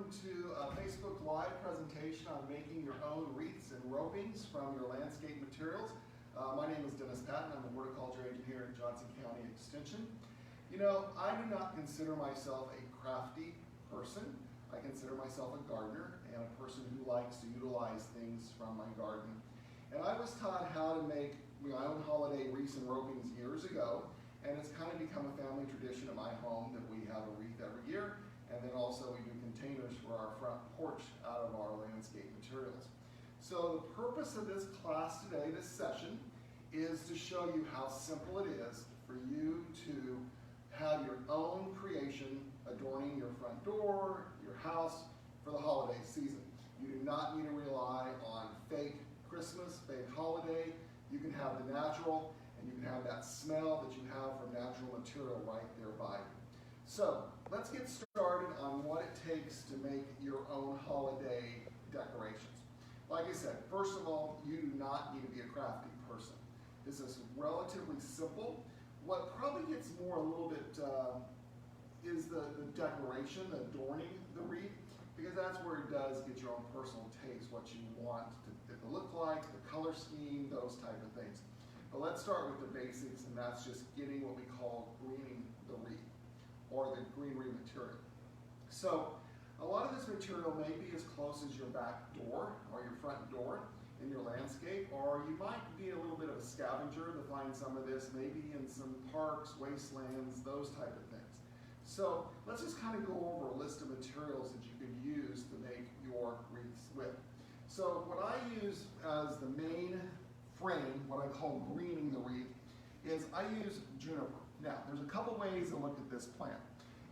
welcome to a Facebook Live presentation on making your own wreaths and ropings from your landscape materials. My name is Dennis Patton. I'm a horticulture engineer at Johnson County Extension. You know, I do not consider myself a crafty person. I consider myself a gardener and a person who likes to utilize things from my garden. And I was taught how to make my own holiday wreaths and ropings years ago, and it's kind of become a family tradition at my home that we have a wreath every year. And then also we do containers for our front porch out of our landscape materials. So the purpose of this class today, this session, is to show you how simple it is for you to have your own creation adorning your front door, your house for the holiday season. You do not need to rely on fake Christmas, fake holiday. You can have the natural, and you can have that smell that you have from natural material right there by you. So let's get started on what it takes to make your own holiday decorations. Like I said, first of all, you do not need to be a crafty person. This is relatively simple. What probably gets more a little bit is the decoration, the adorning the wreath, because that's where it does get your own personal taste, what you want it to look like, the color scheme, those type of things. But let's start with the basics, and that's just getting what we call greening the wreath, or the greenery material. So a lot of this material may be as close as your back door or your front door in your landscape, or you might be a little bit of a scavenger to find some of this, maybe in some parks, wastelands, those type of things. So let's just kind of go over a list of materials that you can use to make your wreaths with. So what I use as the main frame, what I call greening the wreath, is I use juniper. Now, there's a couple ways to look at this plant.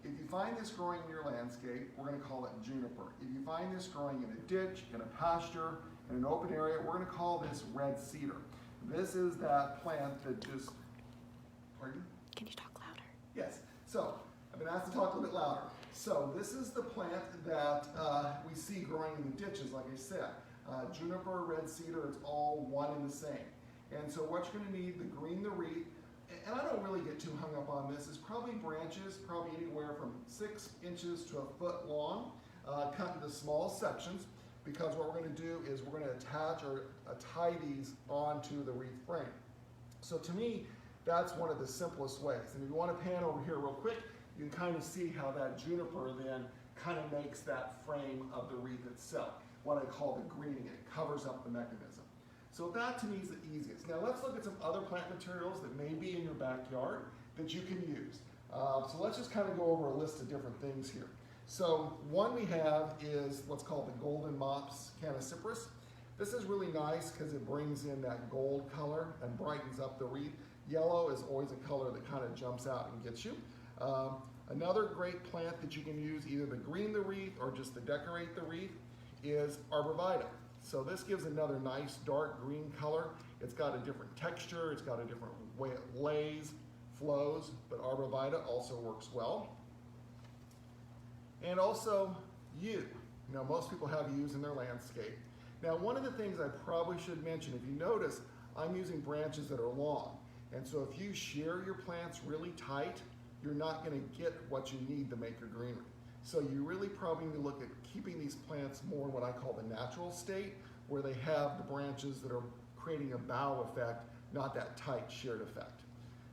If you find this growing in your landscape, we're going to call it juniper. If you find this growing in a ditch, in a pasture, in an open area, we're going to call this red cedar. This is that plant that just, pardon? Can you talk louder? Yes. So, I've been asked to talk a little bit louder. So, this is the plant that we see growing in the ditches, like I said. Juniper, red cedar, it's all one and the same. And so what you're going to need to green the wreath, and I don't really get too hung up on this, is probably branches, probably anywhere from 6 inches to a foot long, cut into small sections, because what we're going to do is we're going to attach or tie these onto the wreath frame. So to me, that's one of the simplest ways. And if you want to pan over here real quick, you can kind of see how that juniper then kind of makes that frame of the wreath itself, what I call the greening. It covers up the mechanism. So that to me is the easiest. Now let's look at some other plant materials that may be in your backyard that you can use. So let's just kind of go over a list of different things here. So one we have is what's called the golden mops canacypris. This is really nice because it brings in that gold color and brightens up the wreath. Yellow is always a color that kind of jumps out and gets you. Another great plant that you can use either to green the wreath or just to decorate the wreath is arborvitae. So this gives another nice dark green color. It's got a different texture, it's got a different way it lays, flows, but arborvitae also works well. And also yew. You know, most people have yews in their landscape. Now one of the things I probably should mention, if you notice, I'm using branches that are long. And so if you shear your plants really tight, you're not going to get what you need to make your greenery. So you really probably need to look at keeping these plants more in what I call the natural state, where they have the branches that are creating a bough effect, not that tight sheared effect.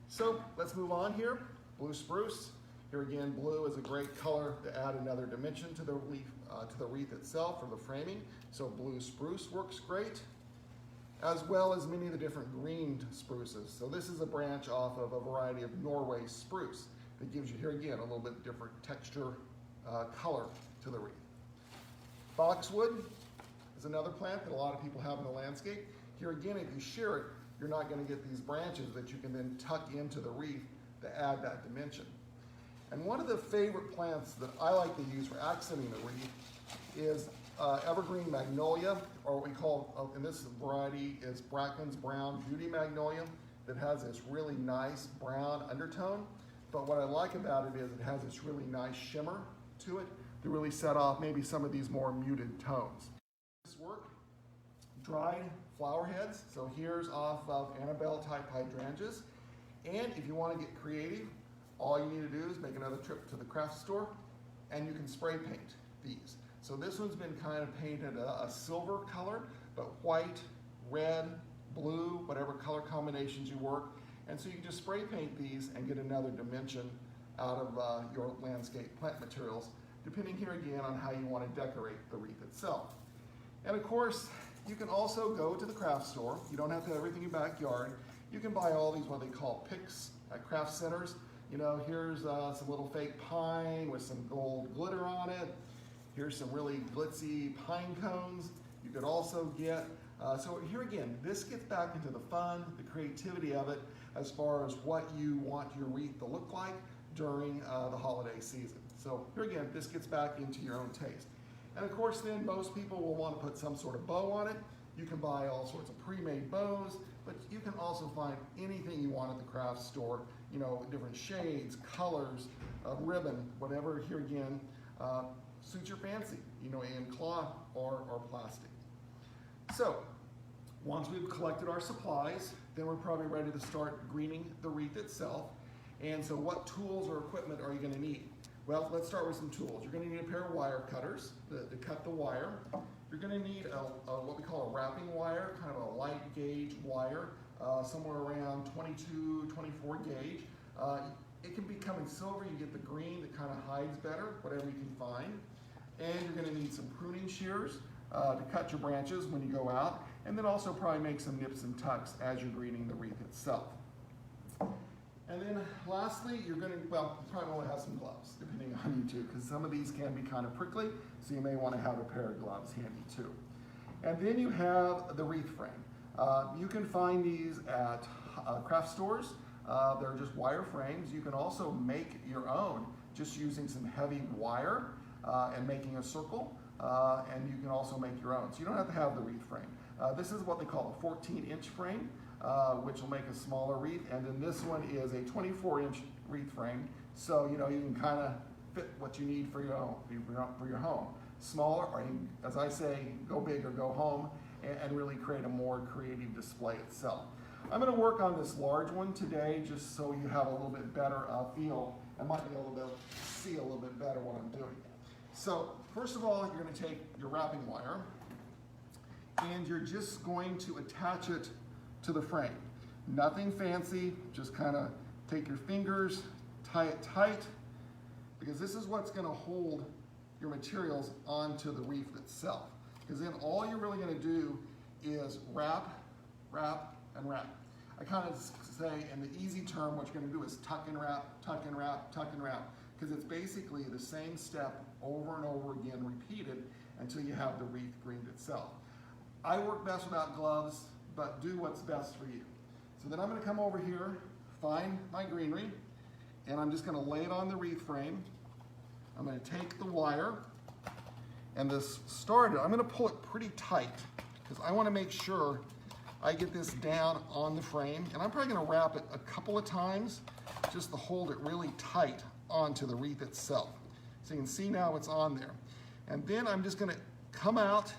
So let's move on here. Blue spruce. Here again, blue is a great color to add another dimension to the wreath itself or the framing. So blue spruce works great, as well as many of the different greened spruces. So this is a branch off of a variety of Norway spruce that gives you, here again, a little bit different texture, color to the wreath. Boxwood is another plant that a lot of people have in the landscape. Here again, if you shear it, you're not going to get these branches that you can then tuck into the wreath to add that dimension. And one of the favorite plants that I like to use for accenting the wreath is evergreen magnolia, or what we call, in this variety, is Brackman's brown beauty magnolia that has this really nice brown undertone. But what I like about it is it has this really nice shimmer to it to really set off maybe some of these more muted tones. This work, dried flower heads. So here's off of Annabelle type hydrangeas. And if you want to get creative, all you need to do is make another trip to the craft store and you can spray paint these. So this one's been kind of painted a silver color, but white, red, blue, whatever color combinations you work. And so you can just spray paint these and get another dimension out of your landscape plant materials, depending here again on how you want to decorate the wreath itself. And of course, you can also go to the craft store. You don't have to have everything in your backyard. You can buy all these what they call picks at craft centers. You know, here's some little fake pine with some gold glitter on it. Here's some really glitzy pine cones. You could also get, so here again, this gets back into the fun, the creativity of it, as far as what you want your wreath to look like during the holiday season. So here again, this gets back into your own taste. And of course then most people will want to put some sort of bow on it. You can buy all sorts of pre-made bows, but you can also find anything you want at the craft store, you know, different shades, colors, ribbon, whatever here again suits your fancy, you know, in cloth or plastic. So once we've collected our supplies, then we're probably ready to start greening the wreath itself. And so what tools or equipment are you going to need? Well, let's start with some tools. You're going to need a pair of wire cutters to cut the wire. You're going to need what we call a wrapping wire, kind of a light gauge wire, somewhere around 22, 24 gauge. It can become in silver. You get the green that kind of hides better, whatever you can find. And you're going to need some pruning shears to cut your branches when you go out, and then also probably make some nips and tucks as you're greening the wreath itself. And then lastly, you're going to, well, you probably want to have some gloves, depending on you too, because some of these can be kind of prickly, so you may want to have a pair of gloves handy too. And then you have the wreath frame. You can find these at craft stores. They're just wire frames. You can also make your own just using some heavy wire and making a circle, and you can also make your own. So you don't have to have the wreath frame. This is what they call a 14-inch frame, which will make a smaller wreath, and then this one is a 24-inch wreath frame, so you know you can kind of fit what you need for your home. Smaller, or you, as I say, go big or go home, and really create a more creative display itself. I'm going to work on this large one today, just so you have a little bit better feel and might be able to see a little bit better what I'm doing. So first of all, you're going to take your wrapping wire, and you're just going to attach it to the frame. Nothing fancy, just kind of take your fingers, tie it tight, because this is what's going to hold your materials onto the wreath itself. Because then all you're really going to do is wrap, wrap, and wrap. I kind of say in the easy term, what you're going to do is tuck and wrap, tuck and wrap, tuck and wrap, because it's basically the same step over and over again repeated until you have the wreath greened itself. I work best without gloves, but do what's best for you. So then I'm going to come over here, find my greenery, and I'm just going to lay it on the wreath frame. I'm going to take the wire and this starter, I'm going to pull it pretty tight because I want to make sure I get this down on the frame, and I'm probably going to wrap it a couple of times just to hold it really tight onto the wreath itself. So you can see now it's on there. And then I'm just going to come out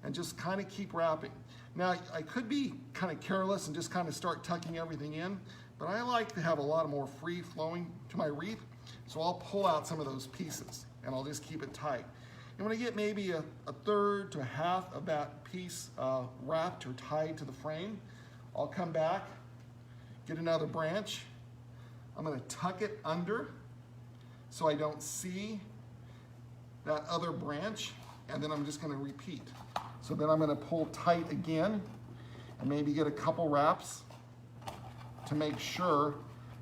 and just kind of keep wrapping. Now, I could be kind of careless and just kind of start tucking everything in, but I like to have a lot more free flowing to my wreath, so I'll pull out some of those pieces and I'll just keep it tight. And when I get maybe a third to a half of that piece wrapped or tied to the frame, I'll come back, get another branch. I'm going to tuck it under so I don't see that other branch, and then I'm just going to repeat. So then I'm going to pull tight again and maybe get a couple wraps to make sure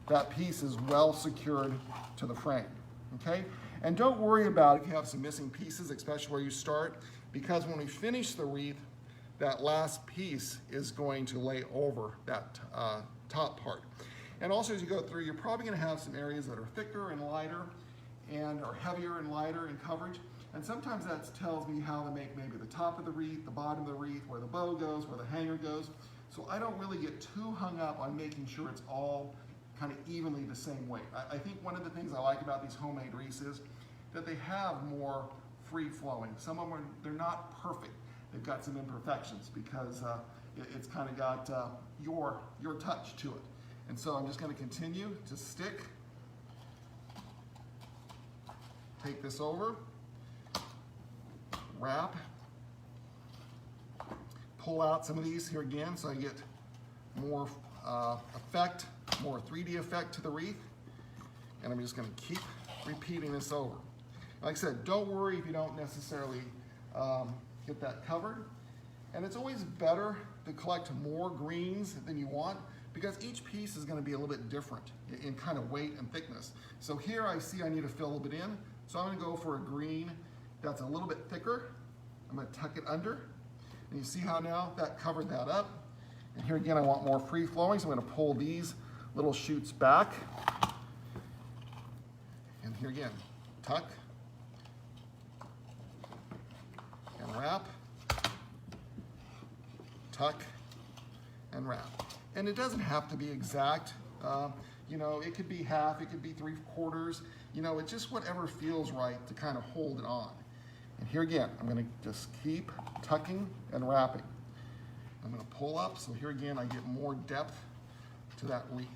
that piece is well secured to the frame, okay? And don't worry about if you have some missing pieces, especially where you start, because when we finish the wreath, that last piece is going to lay over that top part. And also as you go through, you're probably going to have some areas that are thicker and lighter and are heavier and lighter in coverage. And sometimes that tells me how to make maybe the top of the wreath, the bottom of the wreath, where the bow goes, where the hanger goes. So I don't really get too hung up on making sure it's all kind of evenly the same weight. I think one of the things I like about these homemade wreaths is that they have more free flowing. Some of them they're not perfect. They've got some imperfections because it's kind of got your touch to it. And so I'm just going to continue to stick. Take this over. wrap. Pull out some of these here again so I get more effect, more 3D effect to the wreath. And I'm just going to keep repeating this over. Like I said, don't worry if you don't necessarily get that covered. And it's always better to collect more greens than you want because each piece is going to be a little bit different in kind of weight and thickness. So here I see I need to fill a little bit in. So I'm going to go for a green that's a little bit thicker. I'm going to tuck it under. And you see how now that covered that up. And here again, I want more free flowing, so I'm going to pull these little shoots back. And here again, tuck and wrap, tuck and wrap. And it doesn't have to be exact. You know, it could be half, it could be 3/4. You know, it's just whatever feels right to kind of hold it on. And here again, I'm going to just keep tucking and wrapping. I'm going to pull up, so here again I get more depth to that wreath.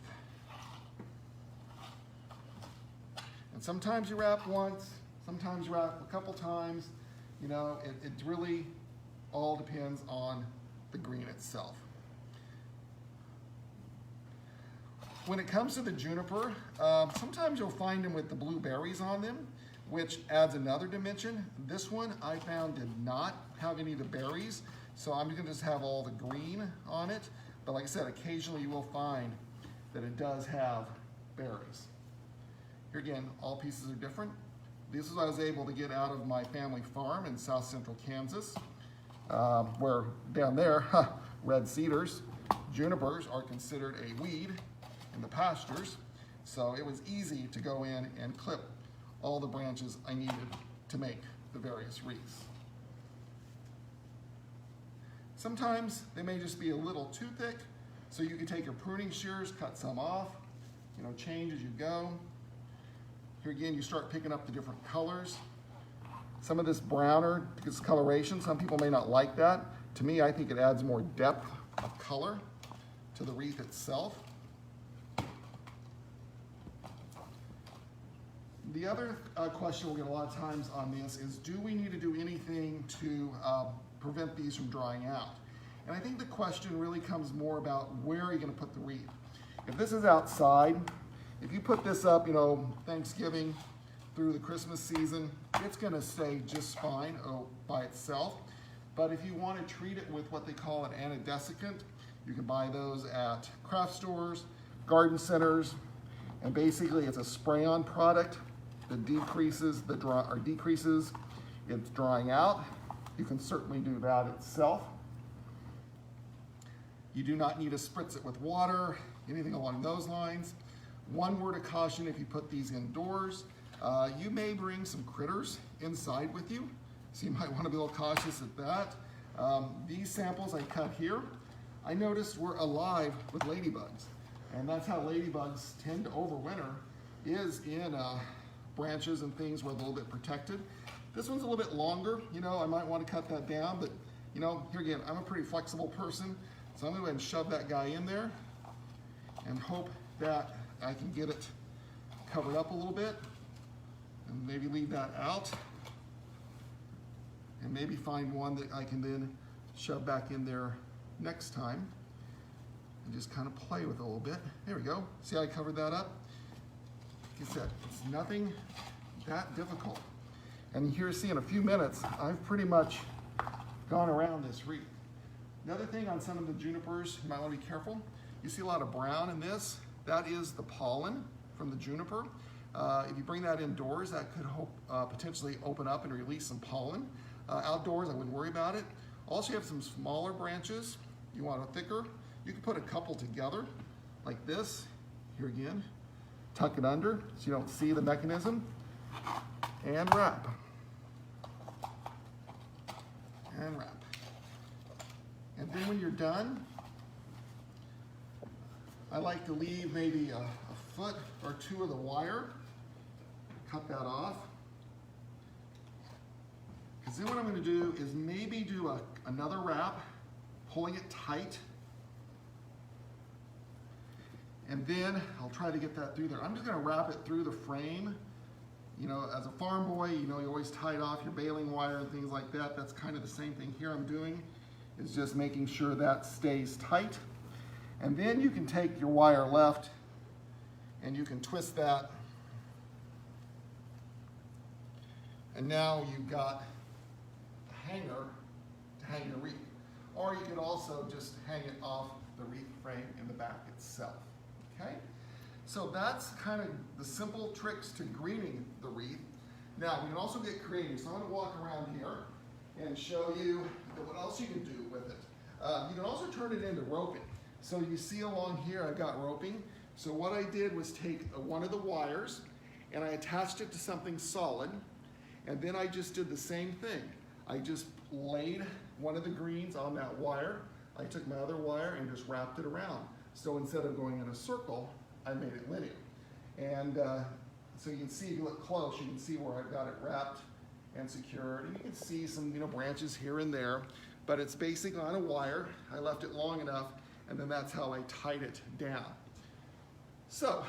And sometimes you wrap once, sometimes you wrap a couple times. You know, it really all depends on the green itself. When it comes to the juniper, sometimes you'll find them with the blueberries on them, which adds another dimension. This one I found did not have any of the berries, so I'm gonna just have all the green on it. But like I said, occasionally you will find that it does have berries. Here again, all pieces are different. This is what I was able to get out of my family farm in south central Kansas, where down there, red cedars, junipers are considered a weed in the pastures. So it was easy to go in and clip all the branches I needed to make the various wreaths. Sometimes they may just be a little too thick, so you can take your pruning shears, cut some off, you know, change as you go. Here again, you start picking up the different colors. Some of this browner discoloration, some people may not like that. To me, I think it adds more depth of color to the wreath itself. The other question we'll get a lot of times on this is, do we need to do anything to prevent these from drying out? And I think the question really comes more about where are you going to put the wreath. If this is outside, if you put this up, you know, Thanksgiving through the Christmas season, it's going to stay just fine by itself. But if you want to treat it with what they call an anodesiccant, you can buy those at craft stores, garden centers, and basically it's a spray-on product that decreases its drying out. You can certainly do that itself. You do not need to spritz it with water, anything along those lines. One word of caution: if you put these indoors, you may bring some critters inside with you, so you might want to be a little cautious at that. These samples I cut here, I noticed were alive with ladybugs, and that's how ladybugs tend to overwinter, is in branches and things where they're a little bit protected. This one's a little bit longer, you know, I might want to cut that down, but you know, here again, I'm a pretty flexible person, so I'm going to go ahead and shove that guy in there and hope that I can get it covered up a little bit, and maybe leave that out, and maybe find one that I can then shove back in there next time and just kind of play with it a little bit. There we go. See how I covered that up? Like I said, it's nothing that difficult. And here you see in a few minutes, I've pretty much gone around this wreath. Another thing on some of the junipers, you might want to be careful. You see a lot of brown in this. That is the pollen from the juniper. If you bring that indoors, that could potentially open up and release some pollen. Outdoors, I wouldn't worry about it. Also, you have some smaller branches. You want a thicker. You can put a couple together like this. Here again, tuck it under so you don't see the mechanism, and wrap. And wrap. And then when you're done, I like to leave maybe a foot or two of the wire. Cut that off. Because then what I'm going to do is maybe do another wrap, pulling it tight. And then I'll try to get that through there. I'm just going to wrap it through the frame You know, as a farm boy, you know, you always tied off your baling wire and things like that. That's kind of the same thing here I'm doing, is just making sure that stays tight. And then you can take your wire left and you can twist that. And now you've got a hanger to hang your wreath. Or you could also just hang it off the wreath frame in the back itself, okay? So that's kind of the simple tricks to greening the wreath. Now, we can also get creative. So I'm going to walk around here and show you what else you can do with it. You can also turn it into roping. So you see along here, I've got roping. So what I did was take one of the wires and I attached it to something solid. And then I just did the same thing. I just laid one of the greens on that wire. I took my other wire and just wrapped it around. So instead of going in a circle, I made it linear. And so you can see, if you look close, you can see where I've got it wrapped and secured. And you can see some, you know, branches here and there, but it's basically on a wire. I left it long enough, and then that's how I tied it down. So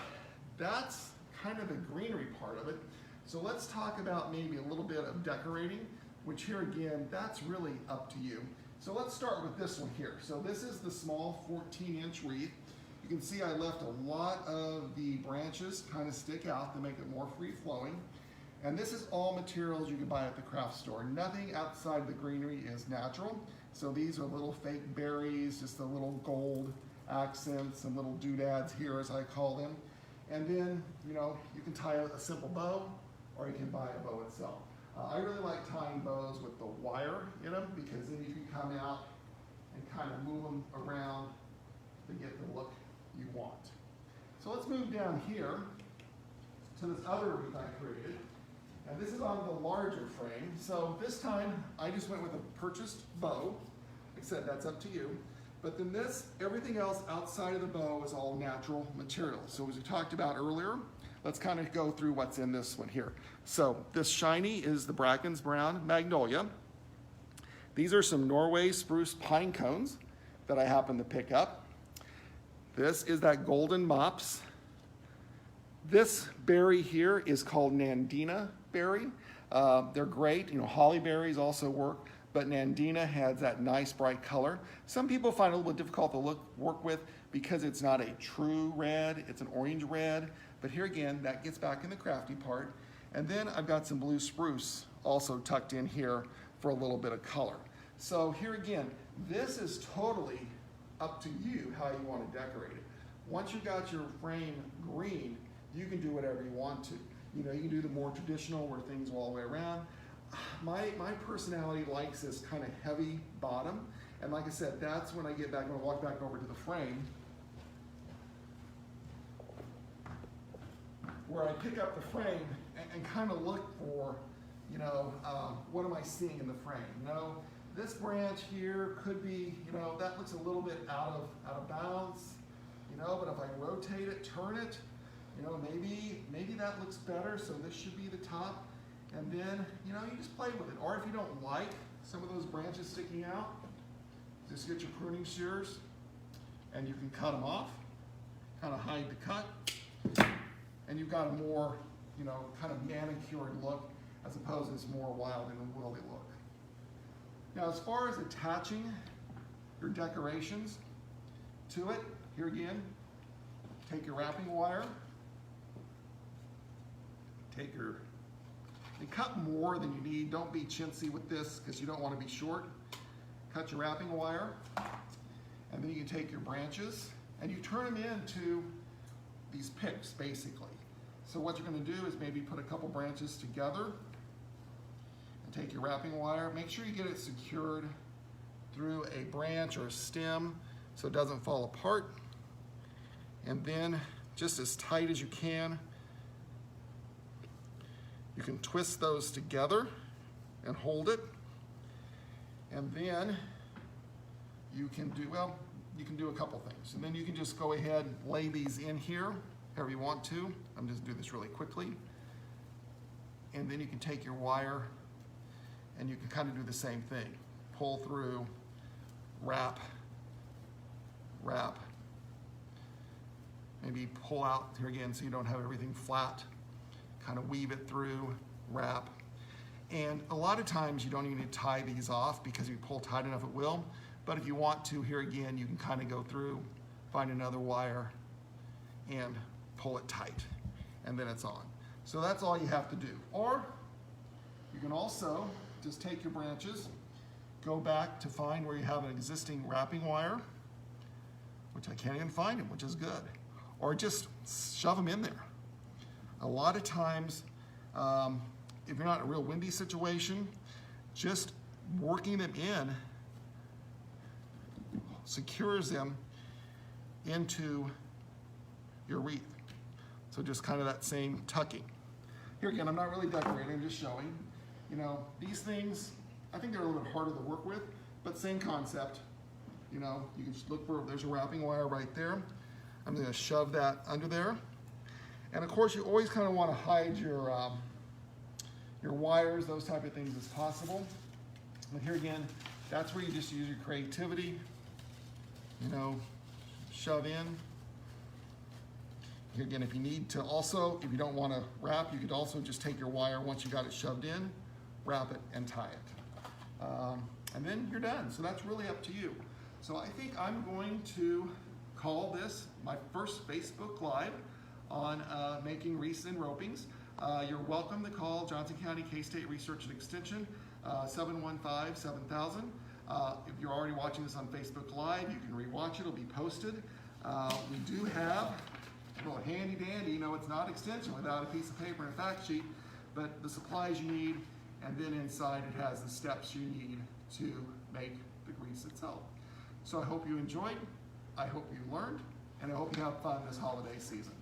that's kind of the greenery part of it. So let's talk about maybe a little bit of decorating, which here again, that's really up to you. So let's start with this one here. So this is the small 14-inch wreath. You can see I left a lot of the branches kind of stick out to make it more free-flowing. And this is all materials you can buy at the craft store. Nothing outside the greenery is natural. So these are little fake berries, just the little gold accents and little doodads here, as I call them. And then, you know, you can tie a simple bow, or you can buy a bow itself. I really like tying bows with the wire in them, because then you can come out and kind of move them around to get the look you want. So let's move down here to this other wreath I created. And this is on the larger frame. So this time I just went with a purchased bow. Like I said, that's up to you. But then this, everything else outside of the bow is all natural materials. So as we talked about earlier, let's kind of go through what's in this one here. So this shiny is the Bracken's Brown Magnolia. These are some Norway spruce pine cones that I happened to pick up. This is that golden mops. This berry here is called Nandina berry. They're great, you know, holly berries also work, but Nandina has that nice bright color. Some people find it a little bit difficult to work with because it's not a true red, it's an orange red. But here again, that gets back in the crafty part. And then I've got some blue spruce also tucked in here for a little bit of color. So here again, this is totally up to you how you want to decorate it. Once you've got your frame green, you can do whatever you want to. You know, you can do the more traditional where things go all the way around. My personality likes this kind of heavy bottom. And like I said, that's when I get back, I'm gonna walk back over to the frame, where I pick up the frame and kind of look for, you know, what am I seeing in the frame? You know, this branch here could be, you know, that looks a little bit out of bounds, you know, but if I rotate it, turn it, you know, maybe that looks better, so this should be the top. And then, you know, you just play with it. Or if you don't like some of those branches sticking out, just get your pruning shears and you can cut them off, kind of hide the cut. And you've got a more, you know, kind of manicured look as opposed to this more wild and woolly look. Now, as far as attaching your decorations to it, here again, take your wrapping wire, and cut more than you need. Don't be chintzy with this because you don't want to be short. Cut your wrapping wire, and then you can take your branches and you turn them into these picks, basically. So what you're going to do is maybe put a couple branches together and take your wrapping wire. Make sure you get it secured through a branch or a stem so it doesn't fall apart. And then just as tight as you can twist those together and hold it. And then you can do, well, you can do a couple things. And then you can just go ahead and lay these in here, however you want to. I'm just gonna do this really quickly. And then you can take your wire and you can kind of do the same thing. Pull through, wrap, wrap. Maybe pull out here again so you don't have everything flat. kind of weave it through, wrap. And a lot of times you don't even need to tie these off because if you pull tight enough it will. But if you want to, here again, you can kind of go through, find another wire, and pull it tight, and then it's on. So that's all you have to do. Or you can also just take your branches, go back to find where you have an existing wrapping wire, which I can't even find them, which is good. Or just shove them in there. A lot of times, if you're not in a real windy situation, just working them in secures them into your wreath. So just kind of that same tucking. Here again, I'm not really decorating, I'm just showing. You know, these things, I think they're a little bit harder to work with, but same concept. You know, you can just look for, there's a wrapping wire right there. I'm gonna shove that under there. And of course, you always kind of want to hide your wires, those type of things as possible. But here again, that's where you just use your creativity. You know, shove in. Here again, if you need to also, if you don't want to wrap, you could also just take your wire once you got it shoved in, wrap it and tie it. And then you're done. So that's really up to you. So I think I'm going to call this my first Facebook Live on making wreaths and ropings. You're welcome to call Johnson County K-State Research and Extension, 715-7000. If you're already watching this on Facebook Live, you can rewatch it, it'll be posted. We do have a little handy dandy, you know, it's not extension without a piece of paper and a fact sheet, but the supplies you need, and then inside it has the steps you need to make the wreath itself. So I hope you enjoyed, I hope you learned, and I hope you have fun this holiday season.